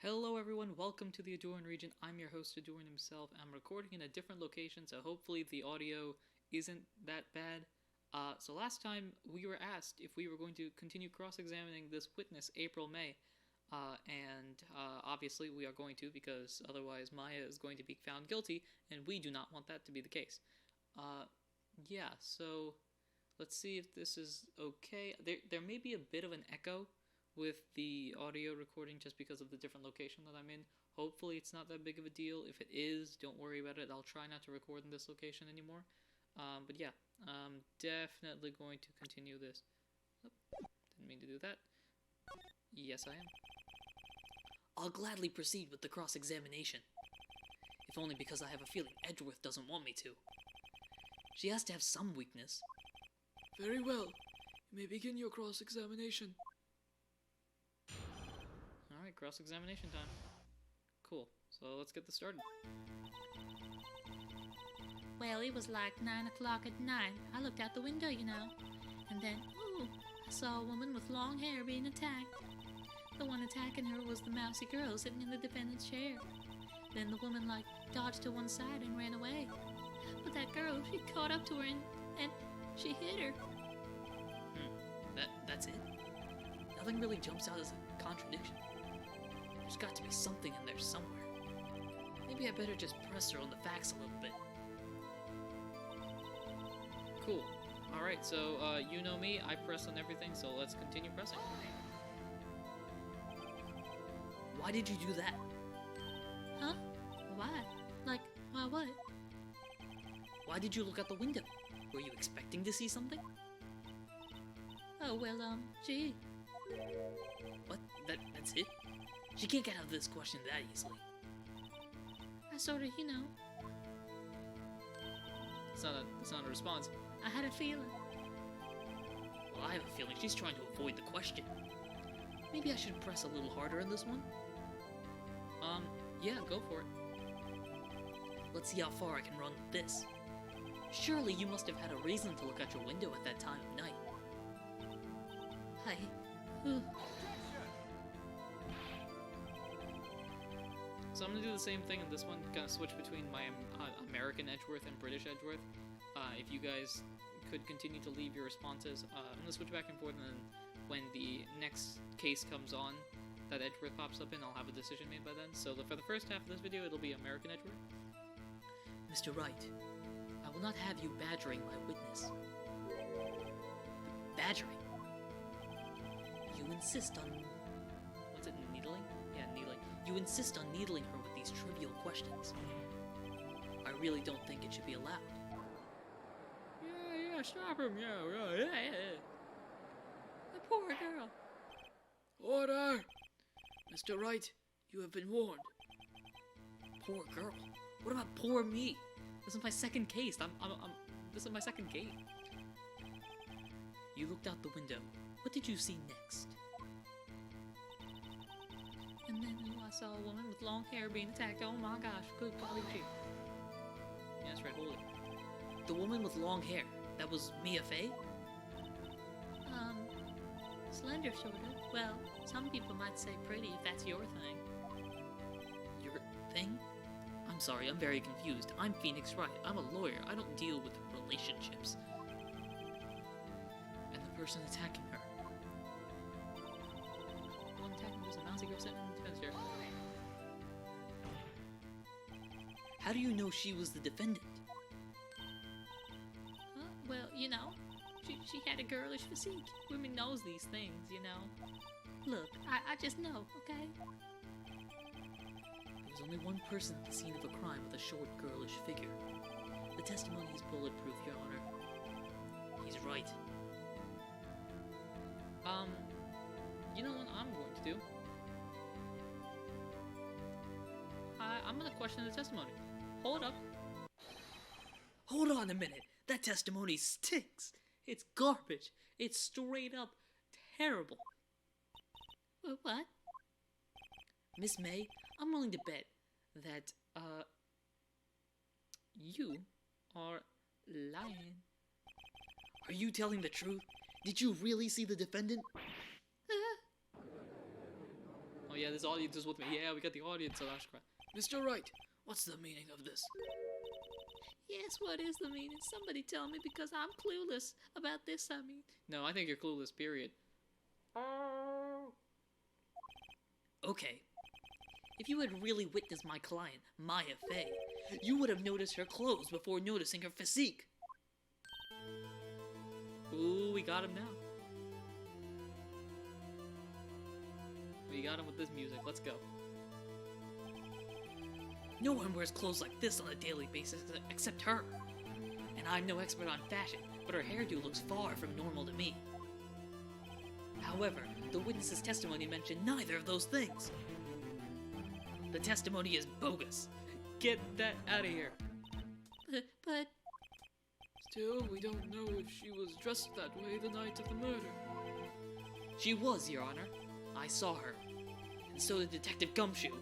Hello everyone, welcome to the Ahdurin region. I'm your host Ahdurin himself. I'm recording in a different location, so hopefully the audio isn't that bad. So last time we were asked if we were going to continue cross-examining this witness, April May. Obviously we are going to, because otherwise Maya is going to be found guilty, and we do not want that to be the case. So let's see if this is okay. There may be a bit of an echo with the audio recording just because of the different location that I'm in. Hopefully it's not that big of a deal. If it is, don't worry about it. I'll try not to record in this location anymore. But yeah, I'm definitely going to continue this. Oh, didn't mean to do that. Yes, I am. I'll gladly proceed with the cross-examination. If only because I have a feeling Edgeworth doesn't want me to. She has to have some weakness. Very well. You may begin your cross-examination. Alright, cross-examination time. Cool. So let's get this started. Well, it was like 9 o'clock at night. I looked out the window, you know. And then, ooh, I saw a woman with long hair being attacked. The one attacking her was the mousy girl sitting in the defendant's chair. Then the woman, dodged to one side and ran away. But that girl, she caught up to her and she hit her. That's it? Nothing really jumps out as a contradiction. There's got to be something in there somewhere. Maybe I better just press her on the facts a little bit. Cool. Alright, so, you know me, I press on everything, so let's continue pressing. Why did you do that? Huh? Why? Why what? Why did you look out the window? Were you expecting to see something? Oh, well, gee. What? That's it? She can't get out of this question that easily. I sorta, That's not a response. I had a feeling. Well, I have a feeling she's trying to avoid the question. Maybe I should press a little harder in this one? Yeah, go for it. Let's see how far I can run with this. Surely you must have had a reason to look out your window at that time of night. Hi. So I'm gonna do the same thing in this one, kind of switch between my American Edgeworth and British Edgeworth. If you guys could continue to leave your responses, I'm gonna switch back and forth, and then when the next case comes on that Edgeworth pops up in, I'll have a decision made by then. So for the first half of this video, it'll be American Edgeworth. Mr. Wright, I will not have you badgering my witness. Badgering? You insist on... What's it, needling? Yeah, needling. You insist on needling her with these trivial questions. I really don't think it should be allowed. Yeah, stop him, yeah. The poor girl. Order! Mr. Wright, you have been warned. Poor girl. What about poor me? This is my second case. This is my second case. You looked out the window. What did you see next? And then I saw a woman with long hair being attacked. Oh my gosh, good golly gee. Yeah, that's right, hold it. The woman with long hair. That was Mia Fey? Slender sorta. Well, some people might say pretty if that's your thing. Your thing? I'm sorry, I'm very confused. I'm Phoenix Wright. I'm a lawyer. I don't deal with relationships. And the person attacking her. The one attacking was a mousy girl sitting in the defense chair. How do you know she was the defendant? Huh? Well, she had a girlish physique. Women knows these things, Look, I just know, okay? There's only one person at the scene of a crime with a short, girlish figure. The testimony is bulletproof, Your Honor. He's right. You know what I'm going to do? I'm gonna question the testimony. Hold up. Hold on a minute! That testimony stinks! It's garbage! It's straight up terrible! What? Miss May, I'm willing to bet that, You are lying. Are you telling the truth? Did you really see the defendant? Oh yeah, this audience is with me. Yeah, we got the audience at last cry. Mr. Wright, what's the meaning of this? Yes, what is the meaning? Somebody tell me because I'm clueless about this, I mean. No, I think you're clueless, period. Okay. If you had really witnessed my client, Maya Fey, you would have noticed her clothes before noticing her physique. Ooh, we got him now. We got him with this music. Let's go. No one wears clothes like this on a daily basis except her. And I'm no expert on fashion, but her hairdo looks far from normal to me. However, the witness's testimony mentioned neither of those things. The testimony is bogus. Get that out of here. But Still, we don't know if she was dressed that way the night of the murder. She was, Your Honor. I saw her. And so did Detective Gumshoe.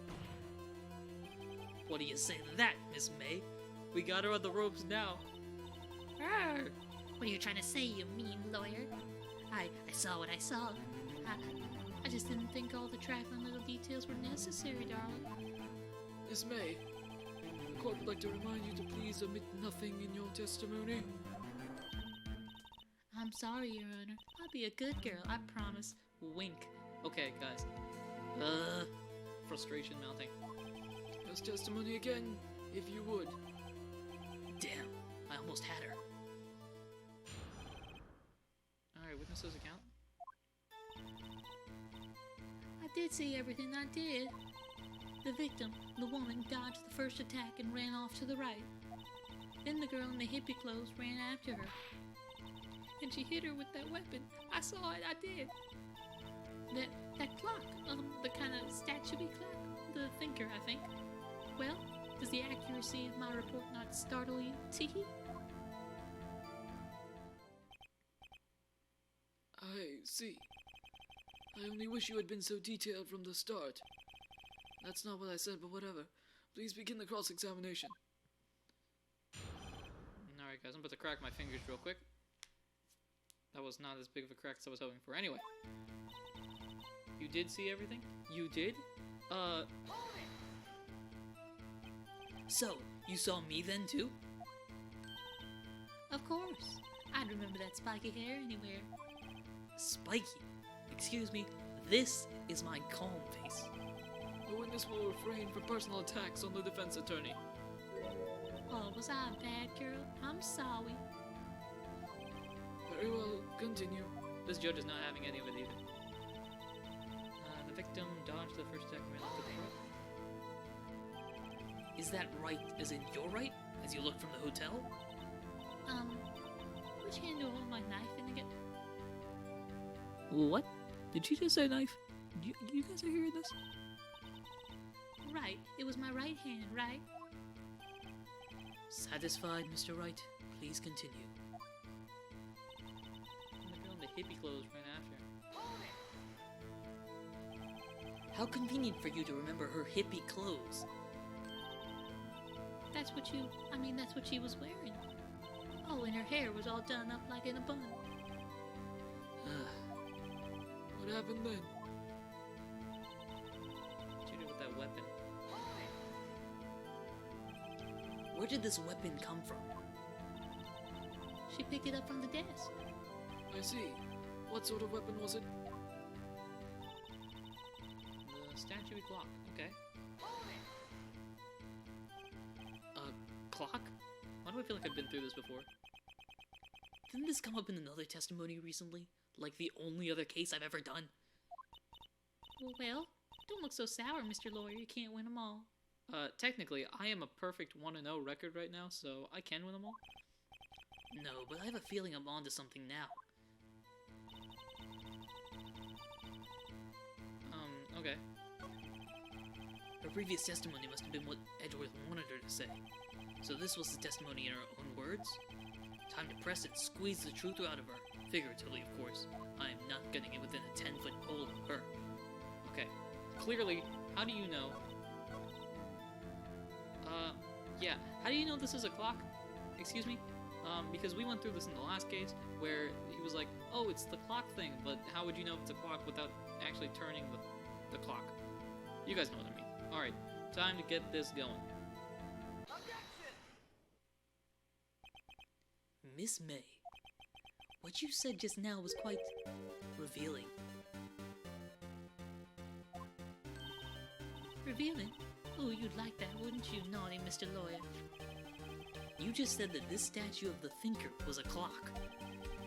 What do you say to that, Miss May? We got her on the ropes now. Arr! What are you trying to say, you mean lawyer? I saw what I saw. I just didn't think all the trifling little details were necessary, darling. Miss May, the court would like to remind you to please omit nothing in your testimony. I'm sorry, Your Honor. I'll be a good girl, I promise. Wink. Okay, guys. Frustration mounting. Your testimony again, if you would. Damn, I almost had her. Alright, witnesses account. I did see everything, I did. The victim, the woman, dodged the first attack and ran off to the right. Then the girl in the hippie clothes ran after her. And she hit her with that weapon. I saw it, I did. That clock, the kind of statue-y clock. The thinker, I think. Well, does the accuracy of my report not startle you, Tee? I see. I only wish you had been so detailed from the start. That's not what I said, but whatever. Please begin the cross-examination. Alright, guys, I'm about to crack my fingers real quick. That was not as big of a crack as I was hoping for. Anyway. You did see everything? You did? So, you saw me then too? Of course. I'd remember that spiky hair anywhere. Spiky? Excuse me, this is my calm face. The witness will refrain from personal attacks on the defense attorney. Oh, was I a bad girl? I'm sorry. Very well, continue. This judge is not having any of it either. The victim dodged the first attack and ran off to the right. Is that right as in your right? As you look from the hotel? Which hand do I hold my knife in again? What? Did she just say knife? You guys are hearing this? Right, it was my right hand, right? Satisfied, Mr. Wright? Please continue. And the girl in the hippie clothes ran after him. How convenient for you to remember her hippie clothes. That's what she was wearing. Oh, and her hair was all done up like in a bun. What happened then? What you do with that weapon? Where did this weapon come from? She picked it up from the desk. I see. What sort of weapon was it? The statue clock. Okay. Clock? Why do I feel like I've been through this before? Didn't this come up in another testimony recently? Like the only other case I've ever done? Well, don't look so sour, Mr. Lawyer. You can't win them all. Technically, I am a perfect 1-0 record right now, so I can win them all. No, but I have a feeling I'm onto something now. Okay. Her previous testimony must have been what Edgeworth wanted her to say. So this was the testimony in her own words? Time to press it, squeeze the truth out of her. Figuratively, of course. I am not getting it within a 10-foot pole of her. Okay. Clearly, how do you know? Yeah. How do you know this is a clock? Excuse me? Because we went through this in the last case, where he was like, oh, it's the clock thing, but how would you know if it's a clock without actually turning the clock? You guys know what I mean. Alright, time to get this going. Miss May, what you said just now was quite revealing. Revealing? Oh, you'd like that, wouldn't you, naughty Mr. Lawyer? You just said that this statue of the Thinker was a clock.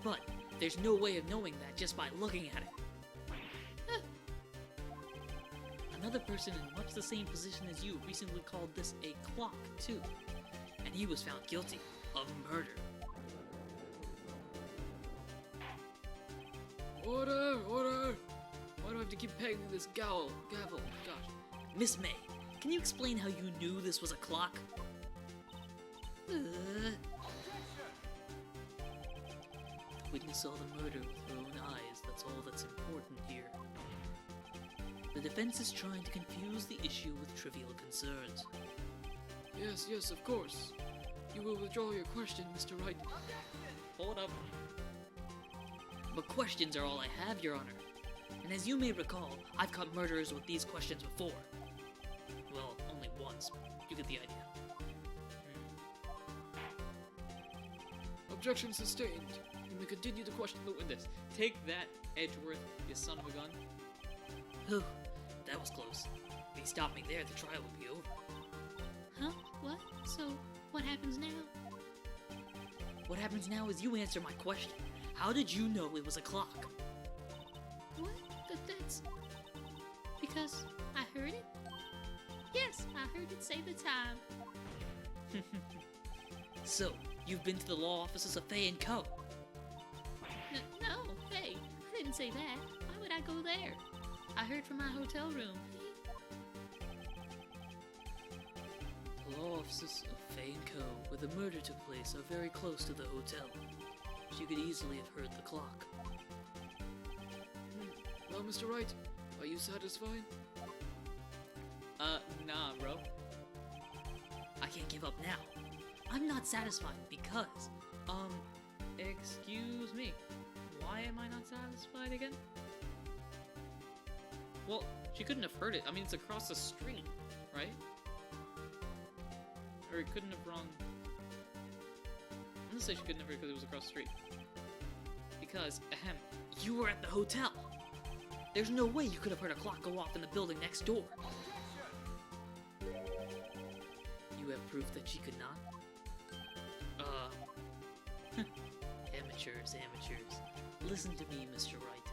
But there's no way of knowing that just by looking at it. Another person in much the same position as you recently called this a clock, too. And he was found guilty of murder. Order! Order! Why do I have to keep pegging this gavel? Gosh. Miss May, can you explain how you knew this was a clock? The witness saw the murder with her own eyes. That's all that's important here. The defense is trying to confuse the issue with trivial concerns. Yes, of course. You will withdraw your question, Mr. Wright. Hold up. But questions are all I have, Your Honor. And as you may recall, I've caught murderers with these questions before. Well, only once, but you get the idea. Objection sustained. You may continue to question the witness. Take that, Edgeworth, you son of a gun. Whew, that was close. If he stopped me there, the trial would be over. Huh? What? So, what happens now? What happens now is you answer my question. How did you know it was a clock? What? That's... Because I heard it? Yes, I heard it say the time. So, you've been to the law offices of Fay & Co. No, hey, I didn't say that. Why would I go there? I heard from my hotel room. The law offices of Fay & Co., where the murder took place, are very close to the hotel. You could easily have heard the clock. Well, Mr. Wright, are you satisfied? Nah, bro. I can't give up now. I'm not satisfied because, Excuse me. Why am I not satisfied again? Well, she couldn't have heard it. I mean, it's across the street, right? Or it couldn't have rung. I'm gonna say she couldn't have heard because it was across the street. Because, you were at the hotel. There's no way you could have heard a clock go off in the building next door. You have proof that she could not? Amateurs. Listen to me, Mr. Wright.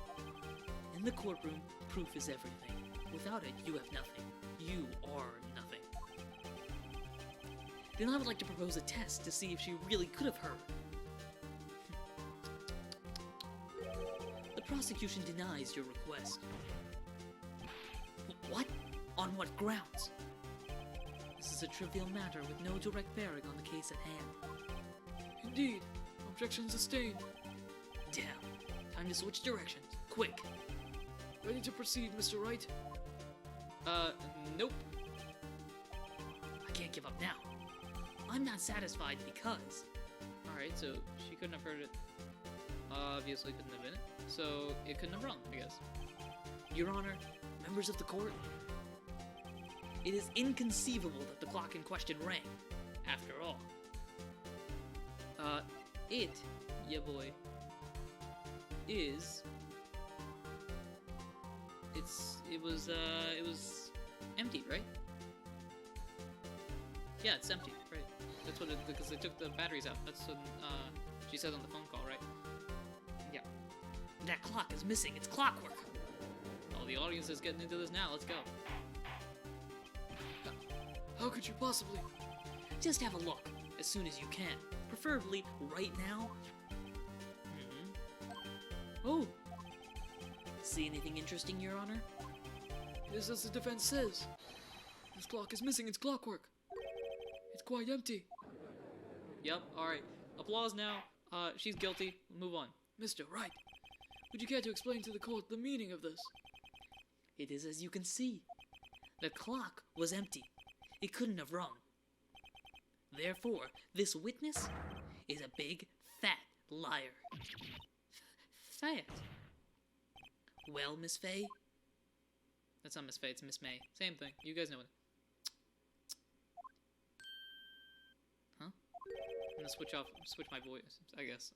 In the courtroom, proof is everything. Without it, you have nothing. You are nothing. Then I would like to propose a test to see if she really could have heard. The prosecution denies your request. What? On what grounds? This is a trivial matter with no direct bearing on the case at hand. Indeed. Objection sustained. Damn. Time to switch directions. Quick. Ready to proceed, Mr. Wright? Nope. I can't give up now. I'm not satisfied because... Alright, so she couldn't have heard it. Obviously couldn't have been it. So it couldn't have rung, I guess. Your Honor, members of the court, it is inconceivable that the clock in question rang, after all. Yeah boy, is... It was empty, right? Yeah, it's empty, right? That's what because they took the batteries out. That's what, she said on the phone call, right? Yeah. That clock is missing. It's clockwork. Oh, the audience is getting into this now. Let's go. How could you possibly? Just have a look, as soon as you can. Preferably right now. Oh! See anything interesting, Your Honor? It is as the defense says. This clock is missing its clockwork. It's quite empty. Yep, alright. Applause now. She's guilty. Move on. Mr. Wright, would you care to explain to the court the meaning of this? It is as you can see. The clock was empty. It couldn't have rung. Therefore, this witness is a big, fat liar. Fat? Well, Miss Fay, That's not Miss Faye, it's Miss May. Same thing. You guys know it. Huh? I'm gonna switch my voice, I guess,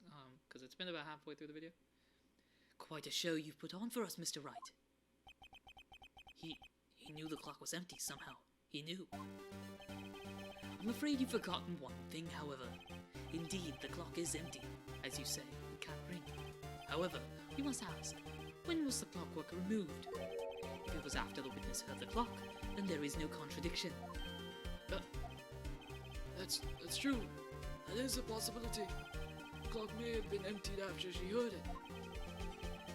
because it's been about halfway through the video. Quite a show you've put on for us, Mr. Wright. He knew the clock was empty somehow. He knew. I'm afraid you've forgotten one thing, however. Indeed, the clock is empty. As you say, it can't ring. However, we must ask, when was the clockwork removed? If it was after the witness heard the clock, then there is no contradiction. That's true. That is a possibility. The clock may have been emptied after she heard it.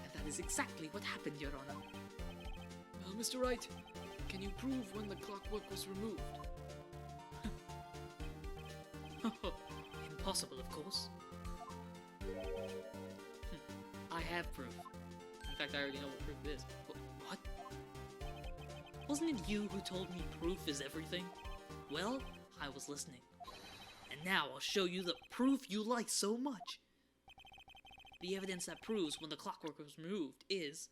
And that is exactly what happened, Your Honor. Well, Mr. Wright, can you prove when the clockwork was removed? Impossible, of course. I have proof. In fact, I already know what proof it is. What? Wasn't it you who told me proof is everything? Well, I was listening. And now I'll show you the proof you like so much. The evidence that proves when the clockwork was removed is,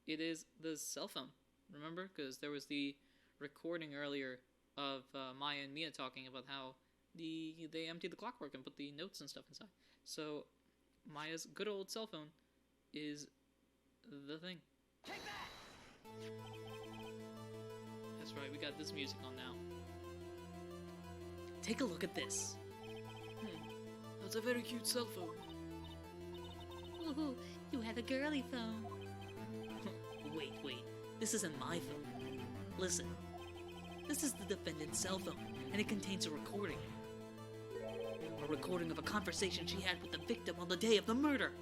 it is the cell phone. Remember? Because there was the recording earlier of Maya and Mia talking about how they emptied the clockwork and put the notes and stuff inside. So Maya's good old cell phone is the thing. Take that! That's right, we got this music on now. Take a look at this. That's a very cute cell phone. Ooh, you have a girly phone. Wait. This isn't my phone. Listen. This is the defendant's cell phone, and it contains a recording. A recording of a conversation she had with the victim on the day of the murder.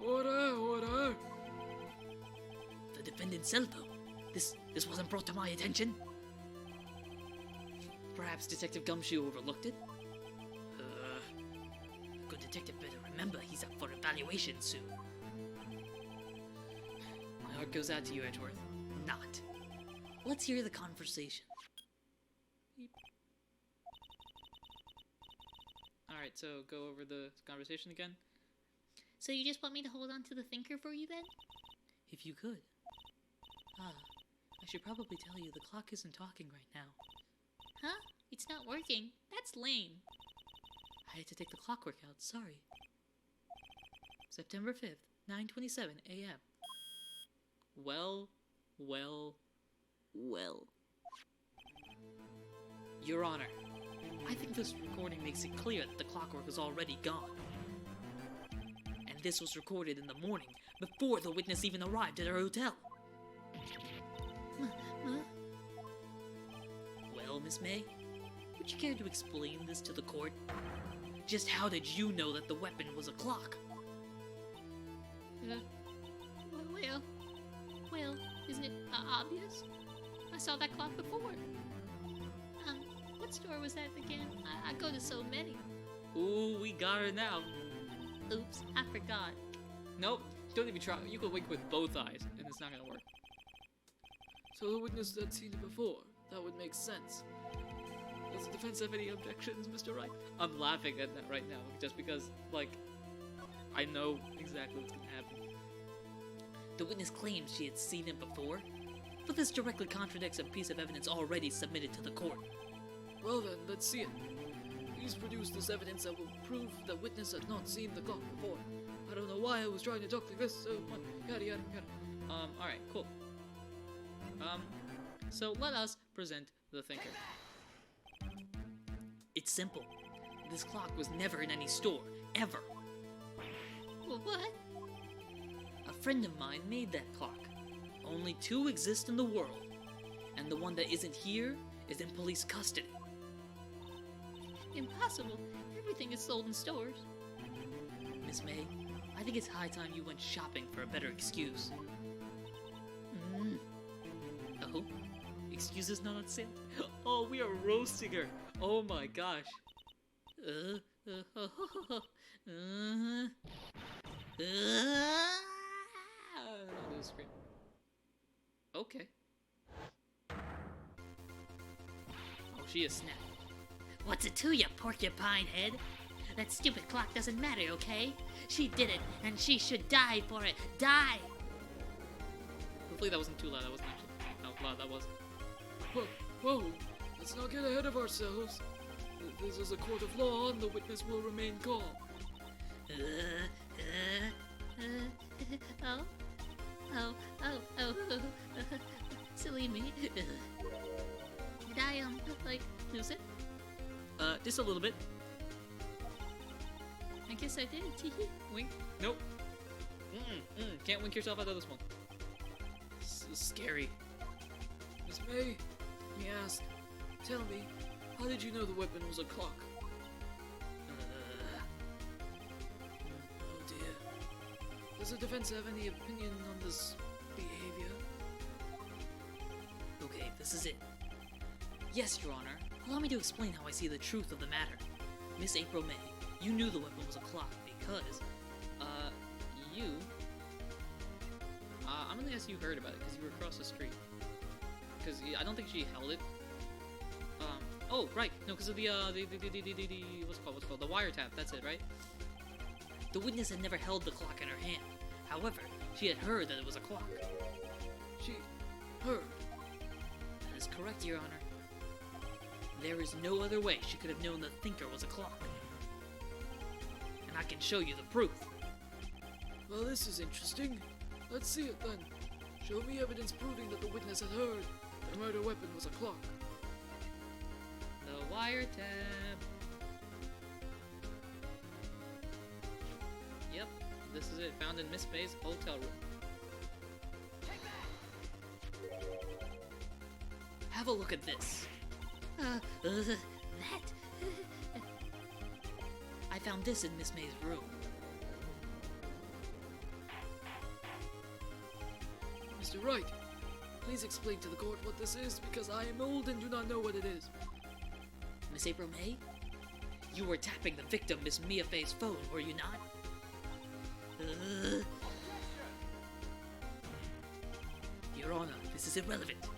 Order! The defendant's cell phone. This wasn't brought to my attention. Perhaps Detective Gumshoe overlooked it? The good detective better remember he's up for evaluation soon. My heart goes out to you, Edgeworth. Not. Let's hear the conversation. Alright, so go over the conversation again. So you just want me to hold on to the thinker for you then? If you could. I should probably tell you the clock isn't talking right now. Huh? It's not working. That's lame. I had to take the clockwork out, sorry. September 5th, 9:27 a.m. Well. Your Honor, I think this recording makes it clear that the clockwork is already gone. And this was recorded in the morning, before the witness even arrived at her hotel. Well, Miss May, would you care to explain this to the court? Just how did you know that the weapon was a clock? Well, isn't it obvious? I saw that clock before. What store was that again? I go to so many. Ooh, we got her now. Oops, I forgot. Nope, don't even try. You can wink with both eyes, and it's not gonna work. So the witness had seen it before. That would make sense. Does the defense have any objections, Mr. Wright? I'm laughing at that right now, just because, like, I know exactly what's gonna happen. The witness claims she had seen him before, but this directly contradicts a piece of evidence already submitted to the court. Well then, let's see it. Please produce this evidence that will prove the witness had not seen the clock before. I don't know why I was trying to talk like this so much. Yada. Alright, cool. So let us present the thinker. It's simple. This clock was never in any store, ever. Well, what? A friend of mine made that clock. Only 2 exist in the world, and the one that isn't here is in police custody. Impossible. Everything is sold in stores. Miss May, I think it's high time you went shopping for a better excuse. Oh? Excuses not on sale? Oh, we are roasting her! Oh my gosh. Okay. Oh, she is snapped. What's it to you, porcupine head? That stupid clock doesn't matter, okay? She did it, and she should die for it. Die! Hopefully that wasn't too loud. That wasn't actually how loud that was. Whoa, whoa, let's not get ahead of ourselves. This is a court of law, and the witness will remain calm. Oh, silly me. Did I, lose it? Just a little bit. I guess I did. Wink. Nope. Can't wink yourself out of this one. This is scary. Miss May, he asked, tell me, how did you know the weapon was a clock? Oh dear. Does the defense have any opinion on this behavior? Okay, this is it. Yes, Your Honor. Allow me to explain how I see the truth of the matter. Miss April May, you knew the weapon was a clock because, I'm gonna guess you heard about it because you were across the street. Because I don't think she held it. Oh, right. No, because of the what's it called? The wiretap. That's it, right? the witness had never held the clock in her hand. However, she had heard that it was a clock. She heard. That is correct, Your Honor. There is no other way she could have known the thinker was a clock. And I can show you the proof. Well, this is interesting. Let's see it then. Show me evidence proving that the witness had heard the murder weapon was a clock. The wiretap. Yep, this is it. Found in Miss May's hotel room. Have a look at this. That? I found this in Miss May's room. Mr. Wright, please explain to the court what this is, because I am old and do not know what it is. Miss April May, you were tapping the victim, Miss Mia Fay's phone, were you not? Your Honor, this is irrelevant.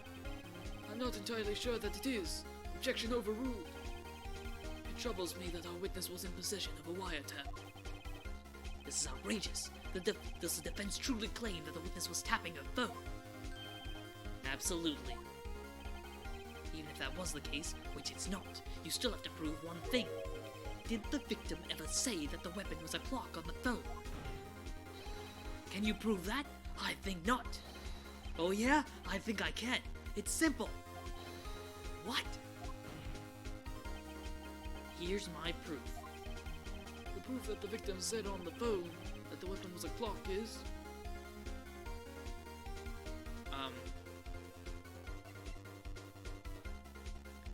I'm not entirely sure that it is. Objection overruled. It troubles me that our witness was in possession of a wiretap. This is outrageous. Does the defense truly claim that the witness was tapping her phone? Absolutely. Even if that was the case, which it's not, you still have to prove one thing. Did the victim ever say that the weapon was a clock on the phone? Can you prove that? I think not. Oh yeah? I think I can. It's simple. What? Here's my proof. The proof that the victim said on the phone that the weapon was a clock is...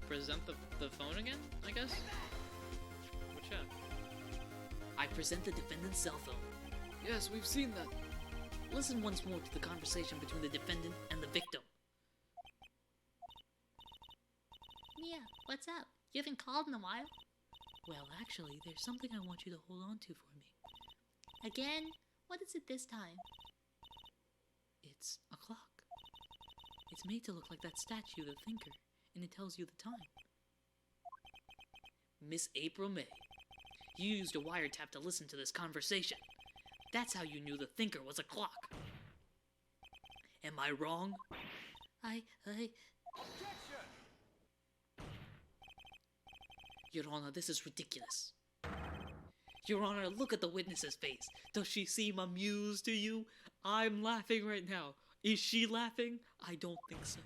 Present the phone again, I guess? Which I present the defendant's cell phone. Yes, we've seen that. Listen once more to the conversation between the defendant and the victim. Mia, what's up? You haven't called in a while. Well, actually, there's something I want you to hold on to for me. Again? What is it this time? It's a clock. It's made to look like that statue, the thinker, and it tells you the time. Miss April May, you used a wiretap to listen to this conversation. That's how you knew the thinker was a clock. Am I wrong? Your Honor, this is ridiculous. Your Honor, look at the witness's face. Does she seem amused to you? I'm laughing right now. Is she laughing? I don't think so.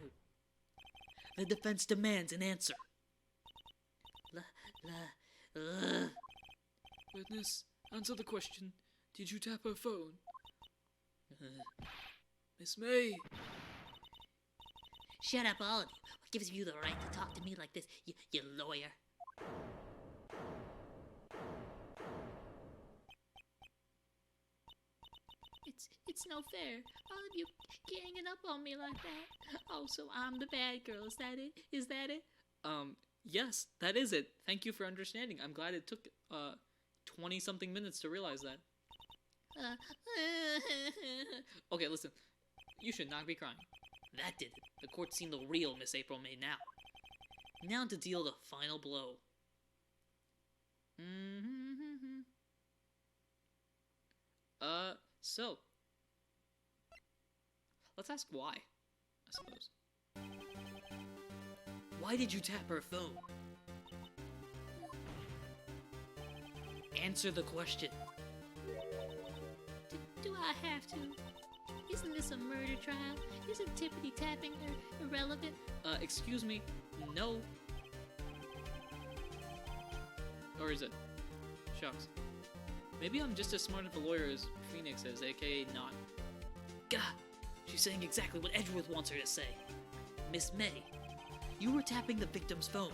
The defense demands an answer. Witness, answer the question. Did you tap her phone? Miss May! Shut up, all of you. What gives you the right to talk to me like this, you lawyer? It's no fair. All of you ganging up on me like that. Oh, so I'm the bad girl. Is that it? Is that it? yes, that is it. Thank you for understanding. I'm glad it took 20-something minutes to realize that. Okay, listen. You should not be crying. That did it. The court's seen the real Miss April May now. Now to deal the final blow. So, let's ask why, I suppose. Why did you tap her phone? Answer the question. Do I have to? Isn't this a murder trial? Isn't tippity tapping irrelevant? Excuse me, no. Or is it? Shucks. Maybe I'm just as smart of a lawyer as Phoenix is, aka not. Gah! She's saying exactly what Edgeworth wants her to say. Miss May, you were tapping the victim's phone.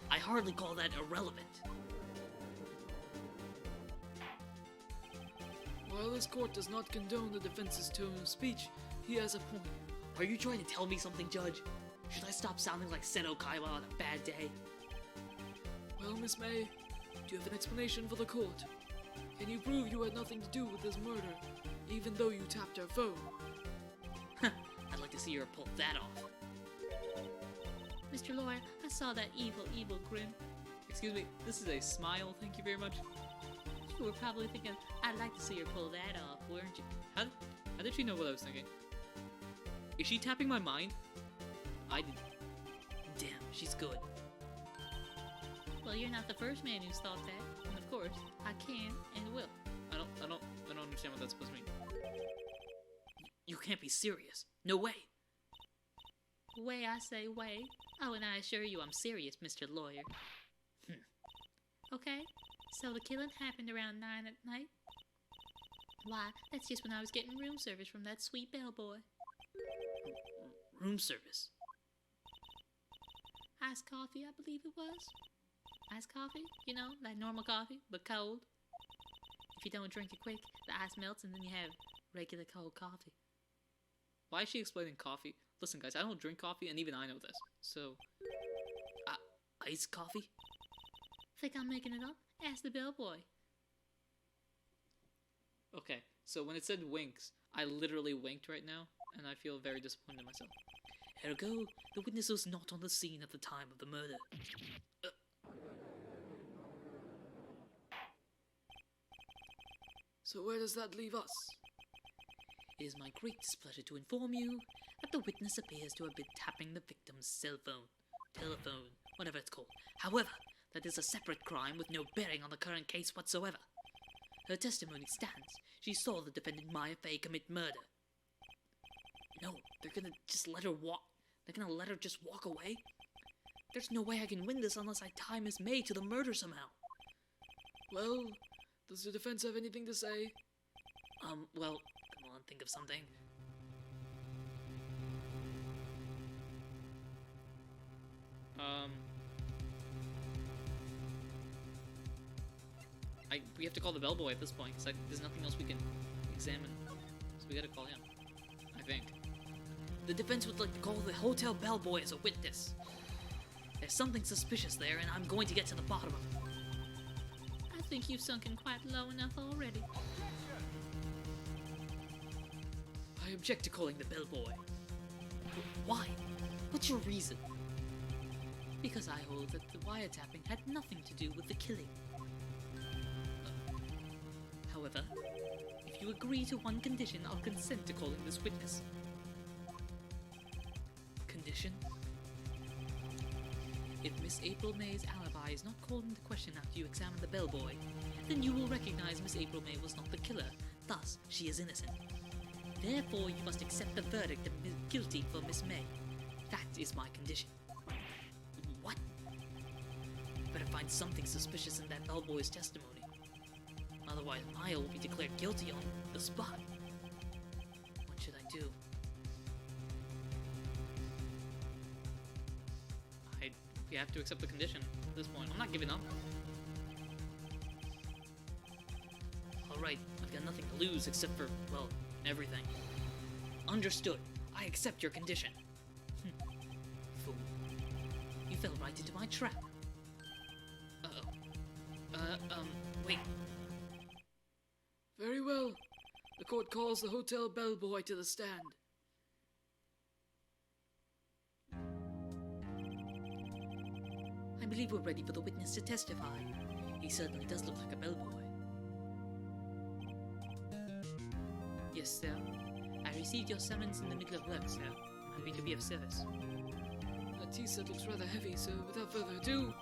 I hardly call that irrelevant. While this court does not condone the defense's tone of speech, he has a point. Are you trying to tell me something, Judge? Should I stop sounding like Seto Kaiwa on a bad day? Well, Miss May, do you have an explanation for the court? Can you prove you had nothing to do with this murder, even though you tapped her phone? I'd like to see her pull that off. Mr. Lawyer, I saw that evil grin. Excuse me, this is a smile, thank you very much. You were probably thinking, I'd like to see her pull that off, weren't you? How did she know what I was thinking? Is she tapping my mind? I didn't. Damn, she's good. Well, you're not the first man who's thought that, and of course, I can and will. I don't understand what that's supposed to mean. You can't be serious. No way. Way, I say way. Oh, and I assure you I'm serious, Mr. Lawyer. Okay, so the killing happened around 9 at night? Why, that's just when I was getting room service from that sweet bellboy. Room service. Iced coffee, I believe it was. Iced coffee, you know, like normal coffee, but cold. If you don't drink it quick, the ice melts and then you have regular cold coffee. Why is she explaining coffee? Listen, guys, I don't drink coffee, and even I know this. So, Iced coffee? Think I'm making it up? Ask the bellboy. okay. So when it said winks, I literally winked right now, and I feel very disappointed in myself. Ergo, the witness was not on the scene at the time of the murder. So where does that leave us? It is my great displeasure to inform you that the witness appears to have been tapping the victim's cell phone, telephone, whatever it's called. However, that is a separate crime with no bearing on the current case whatsoever. Her testimony stands. She saw the defendant Maya Fey commit murder. No, they're gonna just let her walk. They're gonna let her just walk away? There's no way I can win this unless I tie Miss May to the murder somehow. Well, does the defense have anything to say? Well, come on, think of something. We have to call the bellboy at this point, because there's nothing else we can examine. So we gotta call him, I think. The defense would like to call the hotel bellboy as a witness. There's something suspicious there, and I'm going to get to the bottom of it. I think you've sunken quite low enough already. I object to calling the bellboy. Why? What's your reason? Because I hold that the wiretapping had nothing to do with the killing. However, if you agree to one condition, I'll consent to calling this witness. Condition? If Miss April May's alibi is not called into question after you examine the bellboy, then you will recognize Miss April May was not the killer, thus she is innocent. Therefore, you must accept the verdict of guilty for Miss May. That is my condition. What? Better find something suspicious in that bellboy's testimony. Otherwise, Maya will be declared guilty on the spot. What should I do? We have to accept the condition at this point. I'm not giving up. Alright, I've got nothing to lose except for, well, everything. Understood. I accept your condition. Fool. You fell right into my trap. Uh-oh. Wait. Very well. The court calls the hotel bellboy to the stand. I believe we're ready for the witness to testify. He certainly does look like a bellboy. Yes, sir. I received your summons in the middle of work, sir. I'm happy to be of service. That tea set looks rather heavy, so without further ado,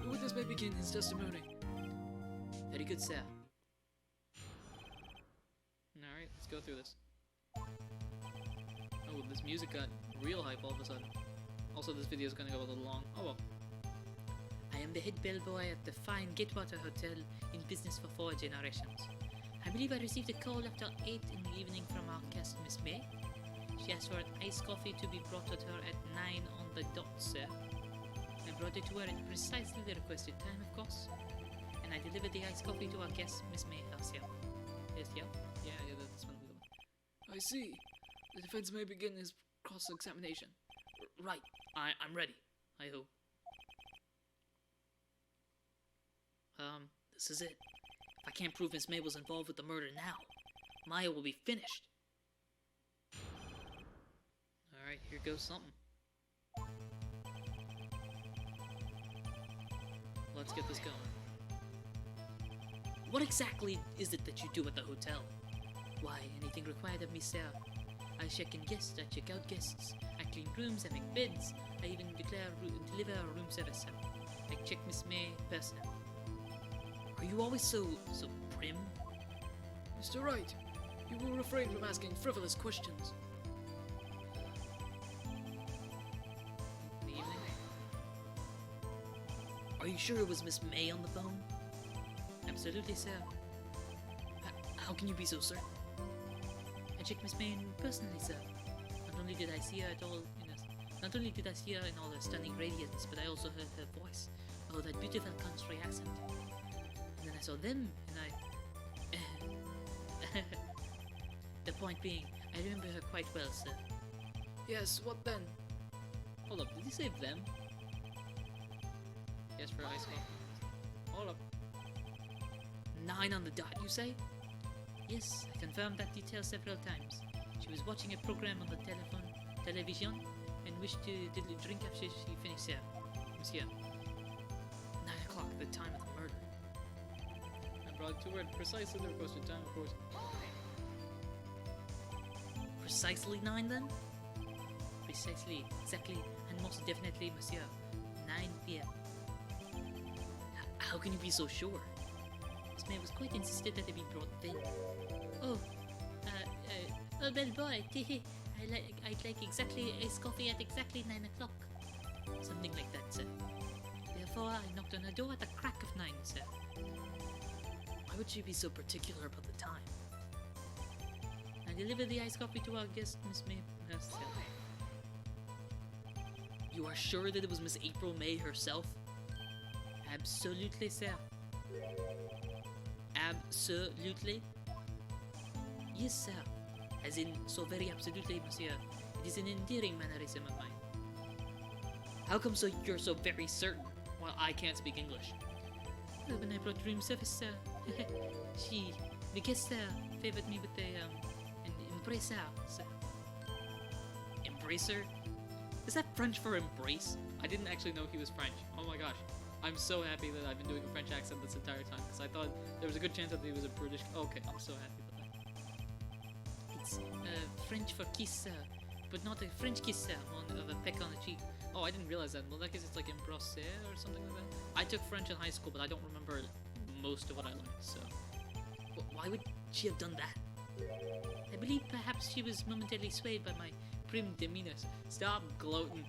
the witness may begin his testimony. Very good, sir. Alright, let's go through this. Oh, this music got real hype all of a sudden. Also, this video is gonna go a little long. Oh well. I am the head bellboy at the fine Gatewater Hotel, in business for 4 generations. I believe I received a call after 8 in the evening from our guest, Miss May. She asked for iced coffee to be brought to her at 9 on the dot, sir. I brought it to her at precisely the requested time, of course. And I delivered the iced coffee to our guest, Miss May herself. Yes, yeah? Yeah, that's one of them. I see. The defense may begin his cross-examination. Right. I'm ready. I hope. This is it. If I can't prove Miss May was involved with the murder now, Maya will be finished. Alright, here goes something. Let's get this going. What exactly is it that you do at the hotel? Why, anything required of me, sir. I check in guests, I check out guests, I clean rooms, I make beds, I even deliver room service, sir. I check Miss May personally. Are you always so prim? Mr. Wright, you will refrain from asking frivolous questions. In the evening. Are you sure it was Miss May on the phone? Absolutely, sir. How can you be so certain? I checked Miss May personally, sir. Not only did I see her not only did I see her in all her stunning radiance, but I also heard her voice. Oh, that beautiful country accent. And then I saw them, and I... The point being, I remember her quite well, sir. Yes, what then? Hold up, did he say them? Yes, for ice coffee. Hold up. 9 on the dot, you say? Yes, I confirmed that detail several times. She was watching a program on the television, and wished to drink after she finished there. Monsieur. 9 o'clock, the time of the murder. I brought to her at precisely the requested time, of course. Precisely 9 then? Precisely, exactly, and most definitely, monsieur. 9 p.m. How can you be so sure? Miss May was quite insistent that it be brought then. Oh, bellboy, I'd like exactly iced coffee at exactly 9 o'clock. Something like that, sir. Therefore, I knocked on her door at the crack of 9, sir. Why would she be so particular about the time? I delivered the iced coffee to our guest, Miss May herself. You are sure that it was Miss April May herself? Absolutely, sir. Absolutely? Yes, sir. As in, so very absolutely, monsieur. It is an endearing mannerism of mine. How come you're so very certain? Well, I can't speak English. Well, when I brought room service, sir, the guest, sir, favored me with an embracer, sir. Embracer? Is that French for embrace? I didn't actually know he was French. Oh my gosh. I'm so happy that I've been doing a French accent this entire time, because I thought there was a good chance that he was a British... Okay, I'm so happy with that. It's French for kiss, sir, but not a French kiss, sir, one of a peck on the cheek. Oh, I didn't realize that. Well, I guess it's like embrasser or something like that. I took French in high school, but I don't remember most of what I learned, so... Why would she have done that? I believe perhaps she was momentarily swayed by my prim demeanor. Stop gloating.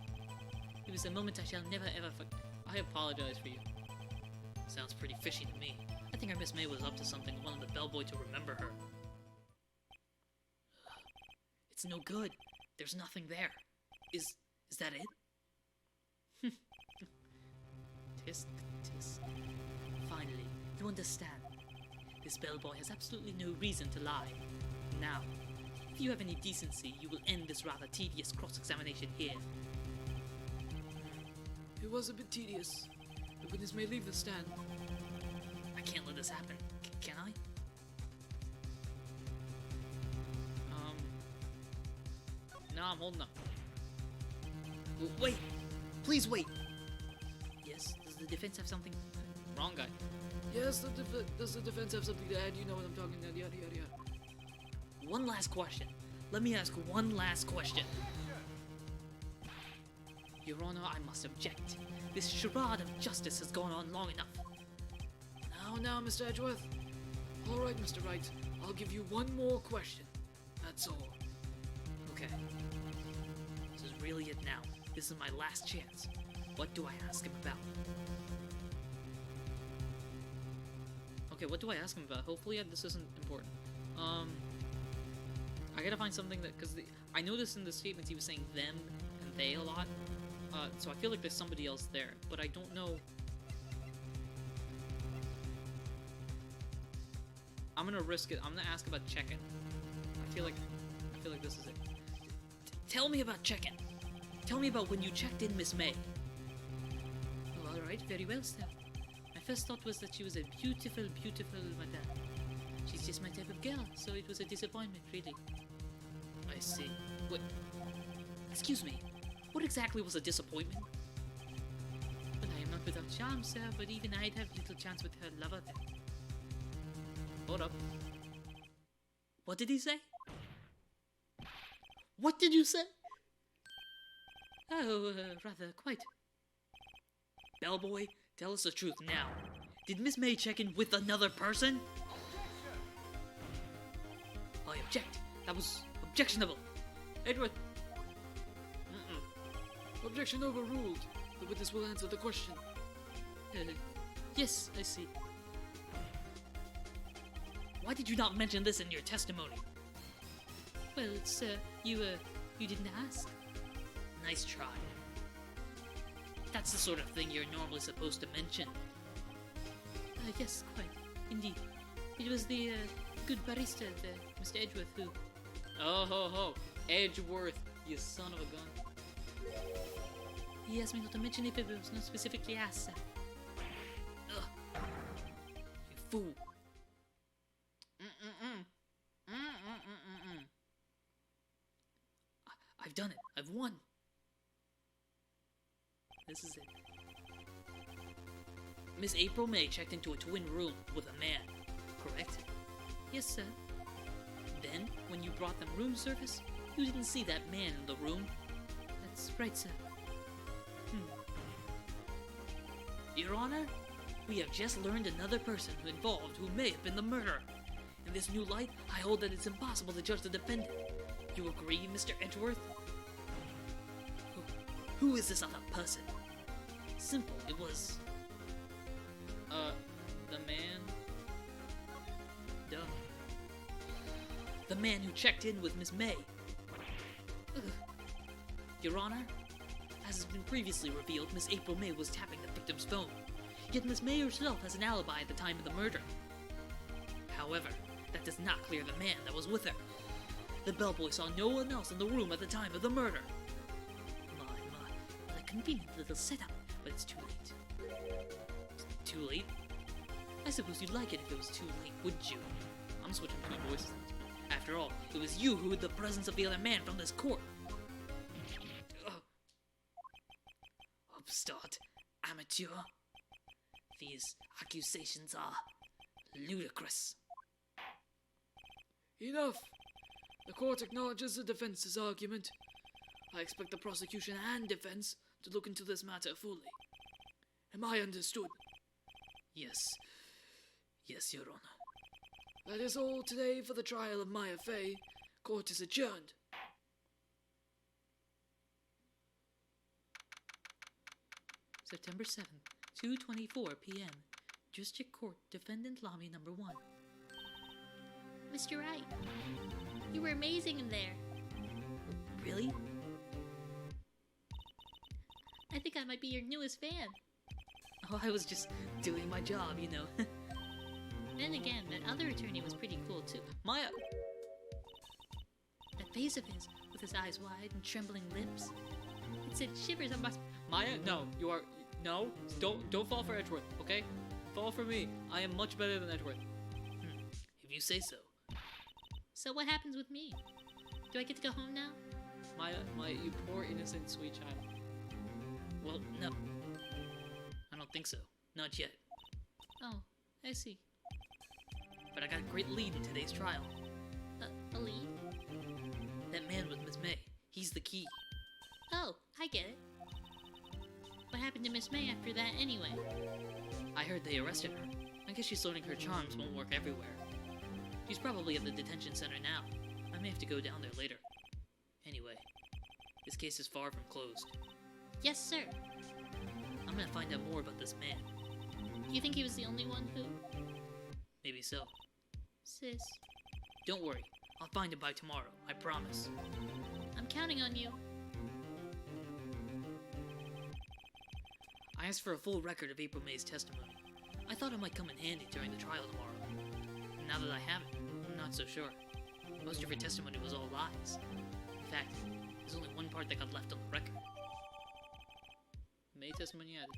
It was a moment I shall never ever forget. I apologize for you. Sounds pretty fishy to me. I think our Miss May was up to something and wanted the bellboy to remember her. It's no good. There's nothing there. Is that it? Tisk, tisk. Finally, you understand. This bellboy has absolutely no reason to lie. Now, if you have any decency, you will end this rather tedious cross-examination here. It was a bit tedious. The witness may leave the stand. I can't let this happen. Can I? No, I'm holding up. Wait! Please wait! Yes, does the defense have something? Wrong guy. Yes, does the defense have something to add? You know what I'm talking about. Yada, yada, yada. One last question. Let me ask one last question. Your Honor, I must object. This charade of justice has gone on long enough. Now, Mr. Edgeworth. Alright, Mr. Wright. I'll give you one more question. That's all. Okay. This is really it now. This is my last chance. What do I ask him about? Okay, what do I ask him about? Hopefully this isn't important. I gotta find something that, because I noticed in the statements he was saying them and they a lot. So I feel like there's somebody else there, but I don't know. I'm gonna risk it. I'm gonna ask about check-in. I feel like this is it. Tell me about check-in. Tell me about when you checked in Miss May. Oh, all right, very well, sir. My first thought was that she was a beautiful, beautiful madame. She's just my type of girl, so it was a disappointment, really. I see. What? Excuse me. What exactly was a disappointment? Well, I am not without charm, sir, but even I'd have little chance with her lover there. Hold up. What did he say? What did you say? Oh, rather, quite. Bellboy, tell us the truth now. Did Miss May check in with another person? I object. That was objectionable. Edward. Objection overruled. The witness will answer the question. Yes, I see. Why did you not mention this in your testimony? Well, it's, you didn't ask. Nice try. That's the sort of thing you're normally supposed to mention. Yes, quite. Indeed. It was the, good barista, Mr. Edgeworth, who... Oh ho ho, Edgeworth, you son of a gun. He asked me not to mention if it was not specifically asked, sir. Ugh. You fool. I've done it. I've won. This is it. Miss April May checked into a twin room with a man, correct? Yes, sir. Then, when you brought them room service, you didn't see that man in the room. That's right, sir. Your Honor, we have just learned another person involved who may have been the murderer. In this new light, I hold that it's impossible to judge the defendant. You agree, Mr. Edgeworth? Who is this other person? Simple, it was... The man? Duh. The man who checked in with Miss May. Ugh. Your Honor, as has been previously revealed, Miss April May was tapping the victim's phone. Yet Miss May herself has an alibi at the time of the murder. However, that does not clear the man that was with her. The bellboy saw no one else in the room at the time of the murder. My. What a convenient little setup, but it's too late. Too late? I suppose you'd like it if it was too late, wouldn't you? I'm switching between voices. After all, it was you who hid the presence of the other man from this court. Upstart. Amateur. These accusations are ludicrous. Enough! The court acknowledges the defense's argument. I expect the prosecution and defense to look into this matter fully. Am I understood? Yes. Yes, Your Honor. That is all today for the trial of Maya Fey. Court is adjourned. September 7th, 2:24 p.m. District Court, Defendant Lobby Number 1. Mr. Wright, you were amazing in there. Really? I think I might be your newest fan. Oh, I was just doing my job, you know. Then again, that other attorney was pretty cool too. Maya! That face of his, with his eyes wide and trembling lips. It sent shivers on my... Maya, no, you are... No, don't fall for Edgeworth, okay? Fall for me. I am much better than Edgeworth. If you say so. So what happens with me? Do I get to go home now? Maya, you poor innocent sweet child. Well, no. I don't think so. Not yet. Oh, I see. But I got a great lead in today's trial. A lead? That man with Miss May. He's the key. Oh, I get it. What happened to Miss May after that anyway? I heard they arrested her. I guess she's learning her charms won't work everywhere. She's probably at the detention center now. I may have to go down there later. Anyway, this case is far from closed. Yes, sir. I'm gonna find out more about this man. You think he was the only one who... Maybe so. Sis, Don't worry. I'll find him by tomorrow. I promise. I'm counting on you. I asked for a full record of April May's testimony. I thought it might come in handy during the trial tomorrow. And now that I have it, I'm not so sure. Most of her testimony was all lies. In fact, there's only one part that got left on the record. May testimony added.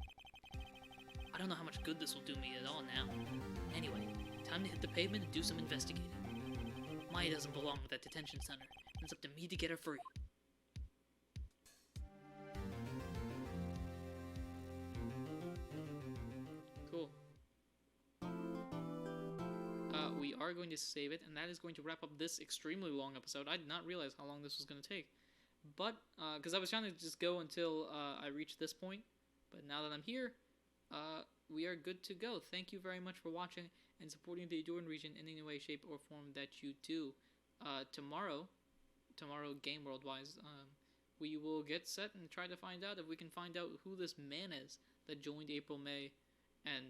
I don't know how much good this will do me at all now. Anyway, time to hit the pavement and do some investigating. Maya doesn't belong with that detention center, and it's up to me to get her free. Cool. We are going to save it, and that is going to wrap up this extremely long episode. I did not realize how long this was going to take. But, because I was trying to just go until I reached this point. But now that I'm here, we are good to go. Thank you very much for watching and supporting the Ahdurin region in any way, shape, or form that you do. Tomorrow, Game World-wise, we will get set and try to find out if we can find out who this man is that joined April May and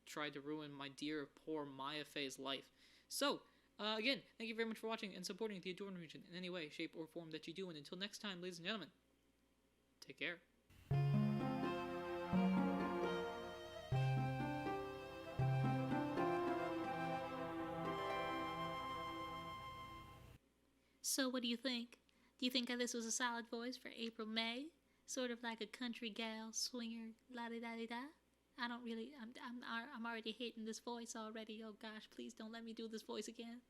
tried to ruin my dear, poor Maya Faye's life. So, again, thank you very much for watching and supporting the Ahdurin region in any way, shape, or form that you do. And until next time, ladies and gentlemen, take care. So what do you think? Do you think that this was a solid voice for April May? Sort of like a country gal, swinger, la-di-da-di-da? I don't really, I'm already hating this voice already. Oh gosh, please don't let me do this voice again.